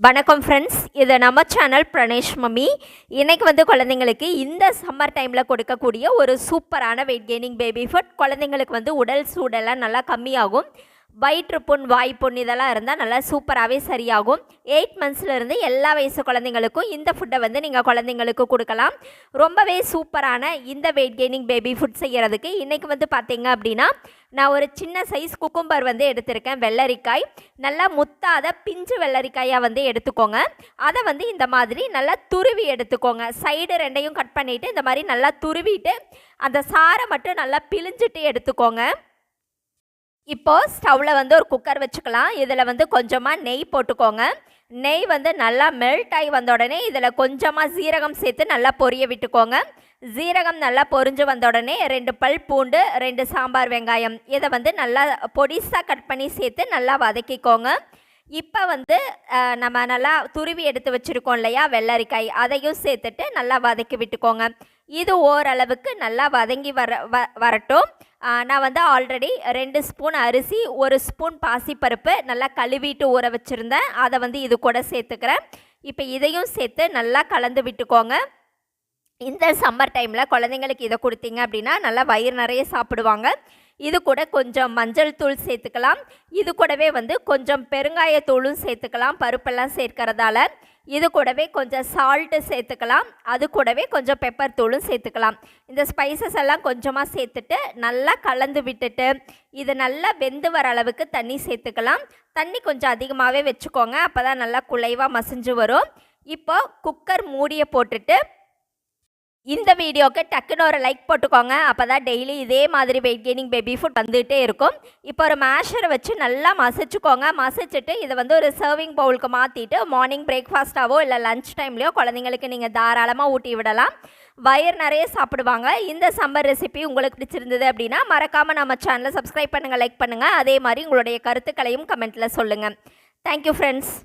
வணக்கம் ஃப்ரெண்ட்ஸ், இது நம்ம சேனல் பிரணேஷ் மம்மி. இன்றைக்கி குழந்தைங்களுக்கு இந்த சம்மர் டைமில் கொடுக்கக்கூடிய ஒரு சூப்பரான வெயிட் கெய்னிங் பேபி ஃபுட். குழந்தைங்களுக்கு உடல் சூடெல்லாம் நல்லா கம்மியாகும். வயிற்றுப்புண், வாய்ப்புண் இதெல்லாம் இருந்தால் நல்லா சூப்பராகவே சரியாகும். 8 மந்த்ஸ்லேருந்து எல்லா வயசு குழந்தைங்களுக்கும் இந்த ஃபுட்டை நீங்கள் குழந்தைங்களுக்கு கொடுக்கலாம். ரொம்பவே சூப்பரான இந்த வெயிட் கெய்னிங் பேபி ஃபுட் செய்கிறதுக்கு இன்றைக்கி பார்த்தீங்க அப்படின்னா, நான் ஒரு சின்ன சைஸ் குக்கும்பர் எடுத்திருக்கேன். வெள்ளரிக்காய் நல்லா முத்தாத பிஞ்சு வெள்ளரிக்காயாக எடுத்துக்கோங்க. அதை இந்த மாதிரி நல்லா துருவி எடுத்துக்கோங்க. சைடு ரெண்டையும் கட் பண்ணிவிட்டு இந்த மாதிரி நல்லா துருவிட்டு அந்த சாரை மட்டும் நல்லா பிழிஞ்சிட்டு எடுத்துக்கோங்க. இப்போது ஸ்டவ்வில் ஒரு குக்கர் வச்சுக்கலாம். இதில் கொஞ்சமாக நெய் போட்டுக்கோங்க. நெய் நல்லா மெல்ட் ஆகி வந்த உடனே இதில் கொஞ்சமாக சீரகம் சேர்த்து நல்லா பொரிய விட்டுக்கோங்க. சீரகம் நல்லா பொரிஞ்சு வந்த உடனே 2 பல் பூண்டு, 2 சாம்பார் வெங்காயம் இதை நல்லா பொடிசாக கட் பண்ணி சேர்த்து நல்லா வதக்கிக்கோங்க. இப்போ நம்ம நல்லா துருவி எடுத்து வச்சுருக்கோம் இல்லையா வெள்ளரிக்காய், அதையும் சேர்த்துட்டு நல்லா வதக்கி விட்டுக்கோங்க. இது ஓரளவுக்கு நல்லா வதங்கி வரட்டும். நான் ஆல்ரெடி 2 ஸ்பூன் அரிசி, 1 ஸ்பூன் பாசிப்பருப்பு நல்லா கழுவிட்டு ஊற வச்சுருந்தேன். அதை இது கூட சேர்த்துக்கிறேன். இப்போ இதையும் சேர்த்து நல்லா கலந்து விட்டுக்கோங்க. இந்த சம்மர் டைமில் குழந்தைங்களுக்கு இதை கொடுத்தீங்க அப்படின்னா நல்லா வயிறு நிறைய சாப்பிடுவாங்க. இது கூட கொஞ்சம் மஞ்சள் தூள் சேர்த்துக்கலாம். இது கூடவே கொஞ்சம் பெருங்காயத்தூளும் சேர்த்துக்கலாம், பருப்பெல்லாம் சேர்க்கறதால. இது கூடவே கொஞ்சம் சால்ட்டு சேர்த்துக்கலாம். அது கூடவே கொஞ்சம் பெப்பர் தூளும் சேர்த்துக்கலாம். இந்த ஸ்பைசஸ் எல்லாம் கொஞ்சமாக சேர்த்துட்டு நல்லா கலந்து விட்டுட்டு இது நல்லா வெந்து வர அளவுக்கு தண்ணி சேர்த்துக்கலாம். தண்ணி கொஞ்சம் அதிகமாகவே வச்சுக்கோங்க, அப்போ தான் நல்லா குலைவாக மசிஞ்சு வரும். இப்போ குக்கர் மூடியை போட்டுட்டு இந்த வீடியோக்கு டக்குன்னு ஒரு லைக் போட்டுக்கோங்க. அப்போ தான் டெய்லி இதே மாதிரி வெயிட் கெய்னிங் பேபி ஃபுட் வந்துகிட்டே இருக்கும். இப்போ ஒரு மேஷரை வச்சு நல்லா மசிச்சுக்கோங்க. மசிச்சுட்டு இதை ஒரு சர்விங் பவுலுக்கு மாற்றிட்டு மார்னிங் பிரேக்ஃபாஸ்ட்டாவோ இல்லை லன்ச் டைம்லையோ குழந்தைங்களுக்கு நீங்கள் தாராளமாக ஊட்டி விடலாம். வயிறு நிறைய சாப்பிடுவாங்க. இந்த சம்மர் ரெசிபி உங்களுக்கு பிடிச்சிருந்தது அப்படின்னா மறக்காமல் நம்ம சேனலை சப்ஸ்கிரைப் பண்ணுங்கள், லைக் பண்ணுங்கள். அதே மாதிரி உங்களுடைய கருத்துக்களையும் கமெண்ட்டில் சொல்லுங்கள். Thank you friends.